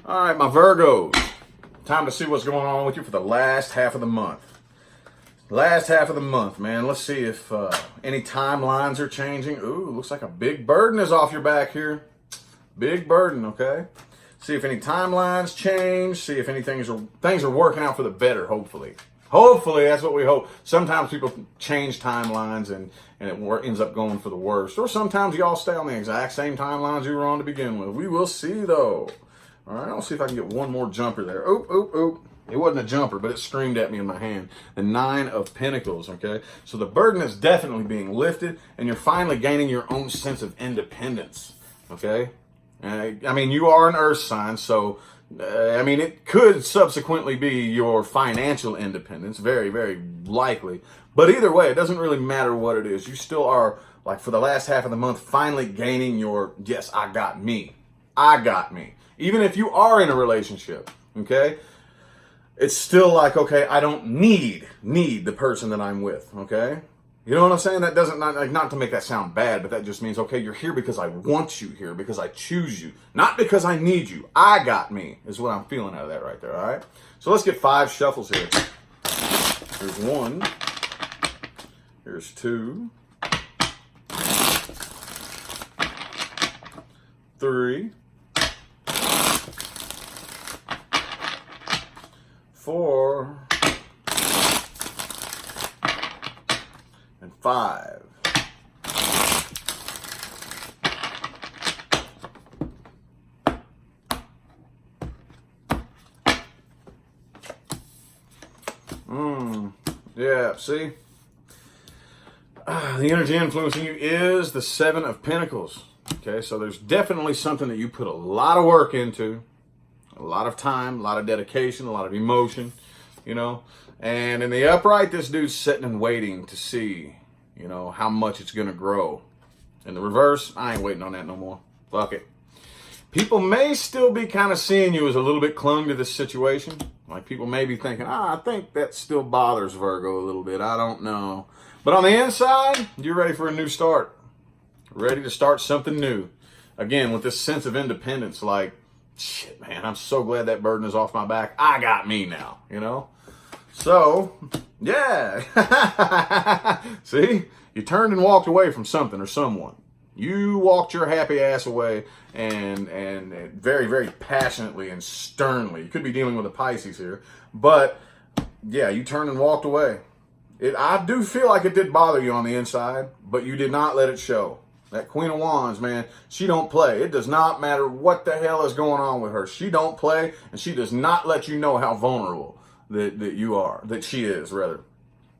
All right, my Virgos. Time to see what's going on with you for the last half of the month. Last half of the month, man. Let's see if any timelines are changing. Ooh, looks like a big burden is off your back here. Big burden, okay? See if any timelines change. See if things are working out for the better, hopefully. Hopefully, that's what we hope. Sometimes people change timelines and it ends up going for the worst. Or sometimes y'all stay on the exact same timelines you were on to begin with. We will see, though. All right, I'll see if I can get one more jumper there. Oop, oop, oop. It wasn't a jumper, but it screamed at me in my hand. The 9 of Pentacles, okay? So the burden is definitely being lifted, and you're finally gaining your own sense of independence, okay? I mean, you are an earth sign, so, it could subsequently be your financial independence, very, very likely. But either way, it doesn't really matter what it is. You still are, like, for the last half of the month, finally gaining your, yes, I got me. I got me. Even if you are in a relationship, okay? It's still like, okay, I don't need the person that I'm with, okay? You know what I'm saying? That doesn't, not to make that sound bad, but that just means, okay, you're here because I want you here, because I choose you, not because I need you. I got me, is what I'm feeling out of that right there, all right? So let's get 5 shuffles here. Here's 1. Here's 2. 3. 4. And 5. Yeah, see? The energy influencing you is the 7 of Pentacles. Okay, so there's definitely something that you put a lot of work into, a lot of time, a lot of dedication, a lot of emotion, you know? And in the upright, this dude's sitting and waiting to see, you know, how much it's going to grow. In the reverse, I ain't waiting on that no more. Fuck it. People may still be kind of seeing you as a little bit clung to this situation. Like, people may be thinking, I think that still bothers Virgo a little bit. I don't know. But on the inside, you're ready for a new start. Ready to start something new. Again, with this sense of independence, like, shit, man, I'm so glad that burden is off my back. I got me now, you know? So, yeah. See? You turned and walked away from something or someone. You walked your happy ass away and very, very passionately and sternly. You could be dealing with a Pisces here. But, yeah, you turned and walked away. I do feel like it did bother you on the inside, but you did not let it show. That Queen of Wands, man, she don't play. It does not matter what the hell is going on with her. She don't play, and she does not let you know how vulnerable that you are, that she is, rather.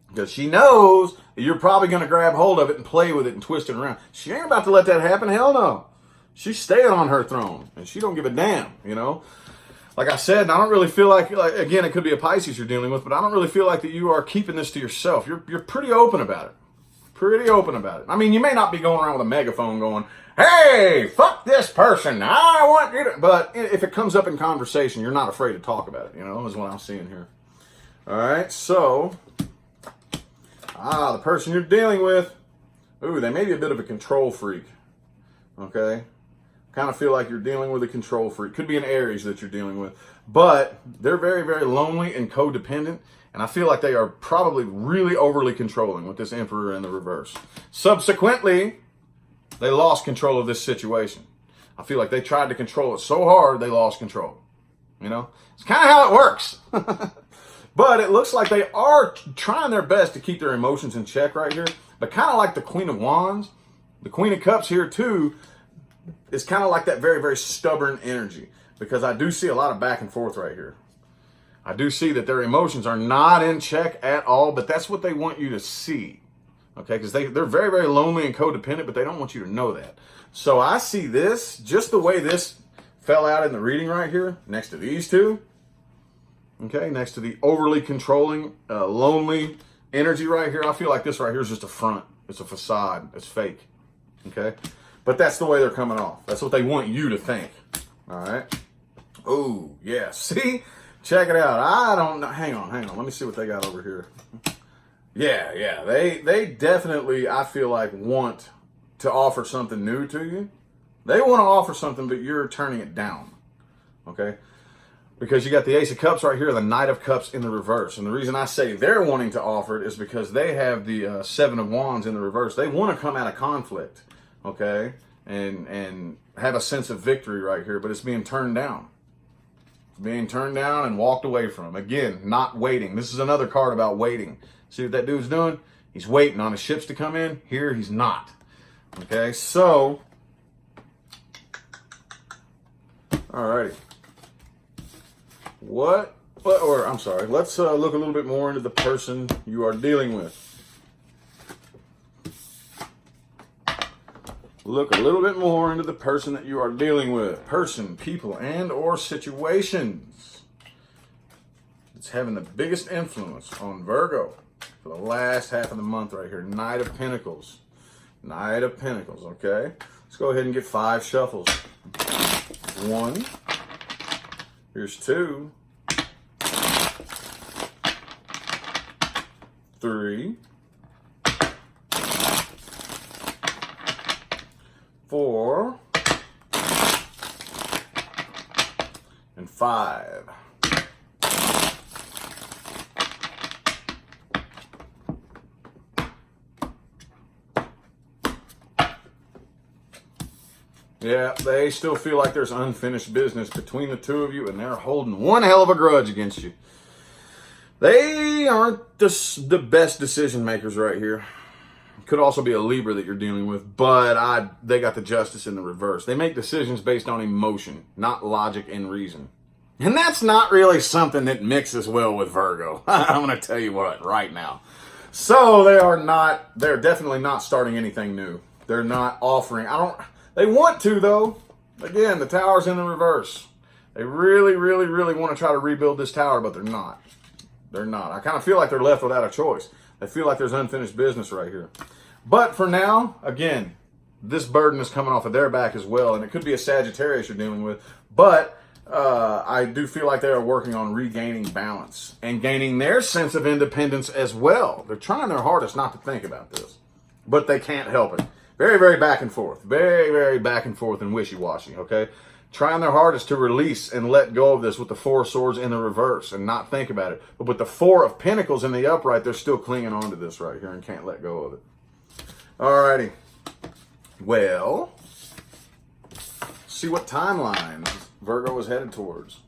Because she knows that you're probably going to grab hold of it and play with it and twist it around. She ain't about to let that happen. Hell no. She's staying on her throne, and she don't give a damn, you know. Like I said, I don't really feel like, again, it could be a Pisces you're dealing with, but I don't really feel like that you are keeping this to yourself. You're pretty open about it. Pretty open about it. I mean, you may not be going around with a megaphone going, hey, fuck this person. I want you to. But if it comes up in conversation, you're not afraid to talk about it, you know, is what I'm seeing here. All right, so, the person you're dealing with, ooh, they may be a bit of a control freak, okay? Kind of feel like you're dealing with a control freak. Could be an Aries that you're dealing with. But they're very, very lonely and codependent. And I feel like they are probably really overly controlling with this Emperor in the reverse. Subsequently, they lost control of this situation. I feel like they tried to control it so hard, they lost control. You know? It's kind of how it works. But it looks like they are trying their best to keep their emotions in check right here. But kind of like the Queen of Wands, the Queen of Cups here too, is kind of like that very, very stubborn energy. Because I do see a lot of back and forth right here. I do see that their emotions are not in check at all, but that's what they want you to see. Okay, because they're very, very lonely and codependent, but they don't want you to know that. So I see this, just the way this fell out in the reading right here, next to these two. Okay, next to the overly controlling, lonely energy right here. I feel like this right here is just a front. It's a facade. It's fake. Okay, but that's the way they're coming off. That's what they want you to think. All right. Oh, yeah. See? Check it out. I don't know. Hang on. Let me see what they got over here. Yeah. They definitely, I feel like, want to offer something new to you. They want to offer something, but you're turning it down. okay? Because you got the Ace of Cups right here, the Knight of Cups in the reverse. And the reason I say they're wanting to offer it is because they have the Seven of Wands in the reverse. They want to come out of conflict, okay? And have a sense of victory right here, but it's being turned down. It's being turned down and walked away from. Again, not waiting. This is another card about waiting. See what that dude's doing? He's waiting on his ships to come in. Here, he's not. Okay, so, alrighty. Let's look a little bit more into the person you are dealing with. Look a little bit more into the person that you are dealing with. Person, people, and or situations. It's having the biggest influence on Virgo for the last half of the month right here. Knight of Pentacles. Knight of Pentacles, okay? Let's go ahead and get 5 shuffles. 1. Here's 2. 3. 4. And 5. Yeah, they still feel like there's unfinished business between the two of you, and they're holding one hell of a grudge against you. They aren't the best decision makers right here. Could also be a Libra that you're dealing with, but they got the Justice in the reverse. They make decisions based on emotion, not logic and reason. And that's not really something that mixes well with Virgo. I'm going to tell you what right now. So they're definitely not starting anything new. They're not offering, they want to though. Again, the Tower's in the reverse. They really, really, really want to try to rebuild this tower, but they're not. They're not. I kind of feel like they're left without a choice. They feel like there's unfinished business right here. But for now, again, this burden is coming off of their back as well, and it could be a Sagittarius you're dealing with. But I do feel like they are working on regaining balance and gaining their sense of independence as well. They're trying their hardest not to think about this, but they can't help it. Very, very back and forth. Very, very back and forth and wishy-washy, okay? Trying their hardest to release and let go of this with the 4 of Swords in the reverse and not think about it. But with the 4 of Pentacles in the upright, they're still clinging on to this right here and can't let go of it. Alrighty. Well, see what timelines Virgo is headed towards.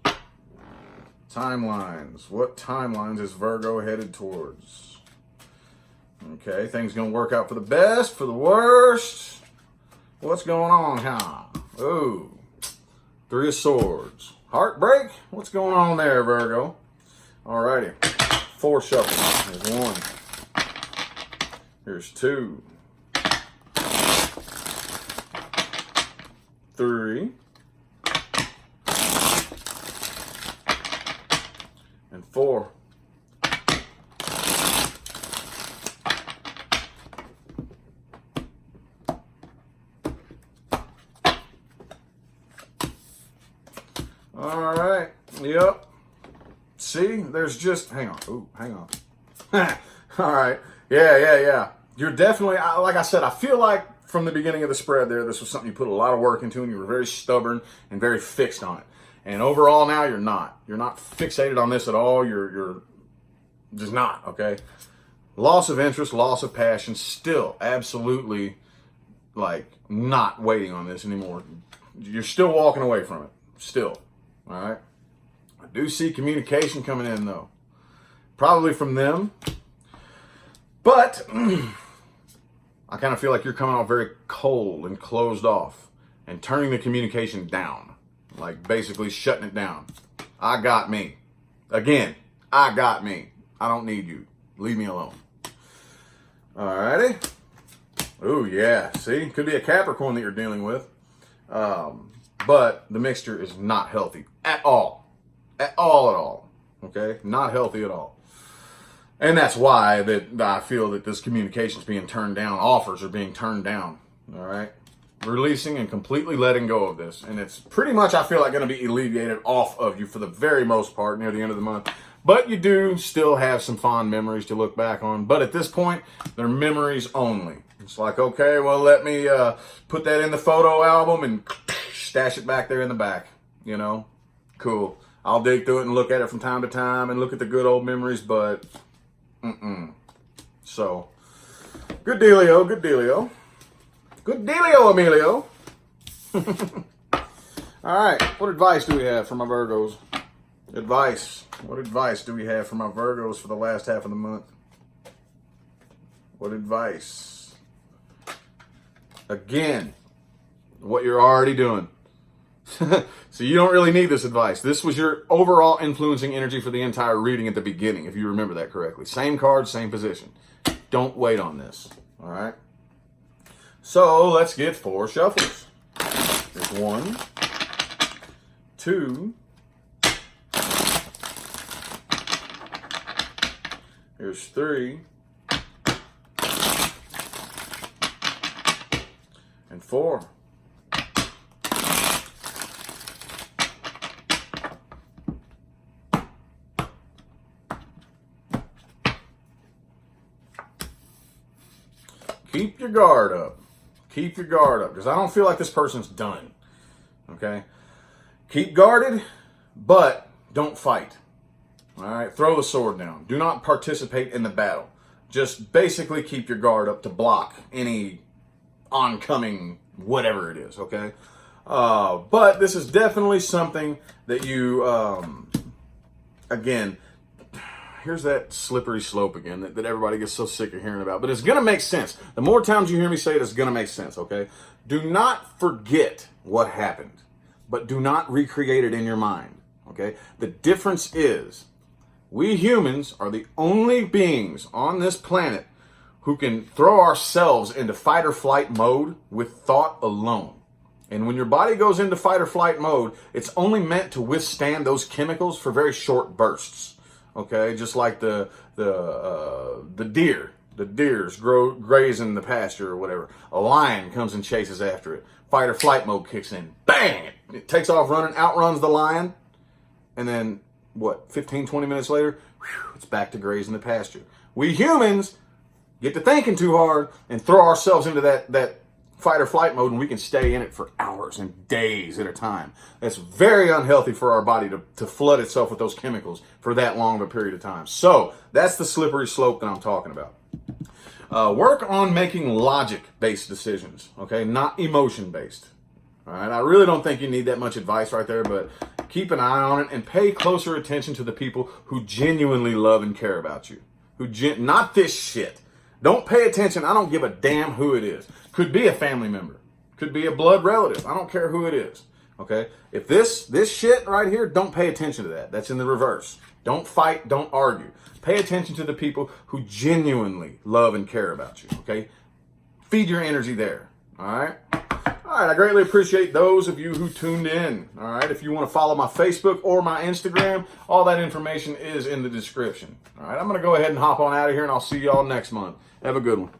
Timelines. What timelines is Virgo headed towards? Okay, things gonna work out for the best, for the worst. What's going on, huh? Ooh, 3 of Swords. Heartbreak? What's going on there, Virgo? Alrighty, 4 shuffles. Here's 1. Here's 2. 3. And 4. All right. Yep. See, there's just, hang on. Ooh, hang on. All right. Yeah. You're definitely, like I said, I feel like from the beginning of the spread there, this was something you put a lot of work into and you were very stubborn and very fixed on it. And overall now you're not. You're not fixated on this at all. You're just not, okay? Loss of interest, loss of passion, still absolutely like not waiting on this anymore. You're still walking away from it. Still. All right. I do see communication coming in though. Probably from them. But I kind of feel like you're coming off very cold and closed off and turning the communication down. Like basically shutting it down. I got me. Again, I got me. I don't need you. Leave me alone. Alrighty. Ooh, yeah. See? Could be a Capricorn that you're dealing with. But the mixture is not healthy at all. At all. Okay? Not healthy at all. And that's why that I feel that this communication is being turned down. Offers are being turned down. All right? Releasing and completely letting go of this. And it's pretty much, I feel like, going to be alleviated off of you for the very most part near the end of the month. But you do still have some fond memories to look back on. But at this point, they're memories only. It's like, okay, well, let me put that in the photo album and stash it back there in the back, you know? Cool. I'll dig through it and look at it from time to time and look at the good old memories, but So, good dealio, good dealio. Good dealio, Emilio. All right, what advice do we have for my Virgos? Advice. What advice do we have for my Virgos for the last half of the month? What advice? Again, what you're already doing. So you don't really need this advice. This was your overall influencing energy for the entire reading at the beginning, if you remember that correctly. Same card, same position. Don't wait on this. All right? So let's get 4 shuffles. There's 1, 2, here's 3, and 4. Keep your guard up. Keep your guard up, because I don't feel like this person's done. Okay? Keep guarded, but don't fight. All right? Throw the sword down. Do not participate in the battle. Just basically keep your guard up to block any oncoming whatever it is, okay? But this is definitely something that you, again, here's that slippery slope again that everybody gets so sick of hearing about. But it's going to make sense. The more times you hear me say it, it's going to make sense, okay? Do not forget what happened, but do not recreate it in your mind, okay? The difference is we humans are the only beings on this planet who can throw ourselves into fight or flight mode with thought alone. And when your body goes into fight or flight mode, it's only meant to withstand those chemicals for very short bursts. Okay, just like the deer. The deer's graze in the pasture or whatever. A lion comes and chases after it. Fight or flight mode kicks in. Bang! It takes off running, outruns the lion. And then, 15, 20 minutes later, it's back to grazing the pasture. We humans get to thinking too hard and throw ourselves into that fight or flight mode, and we can stay in it for hours and days at a time. That's very unhealthy for our body to flood itself with those chemicals for that long of a period of time. So that's the slippery slope that I'm talking about. Work on making logic-based decisions, okay, not emotion-based. All right, I really don't think you need that much advice right there, but keep an eye on it and pay closer attention to the people who genuinely love and care about you. Not this shit. Don't pay attention. I don't give a damn who it is. Could be a family member. Could be a blood relative. I don't care who it is. Okay? If this shit right here, don't pay attention to that. That's in the reverse. Don't fight. Don't argue. Pay attention to the people who genuinely love and care about you. Okay? Feed your energy there. All right? All right, I greatly appreciate those of you who tuned in. All right, if you want to follow my Facebook or my Instagram, all that information is in the description. All right, I'm going to go ahead and hop on out of here, and I'll see y'all next month. Have a good one.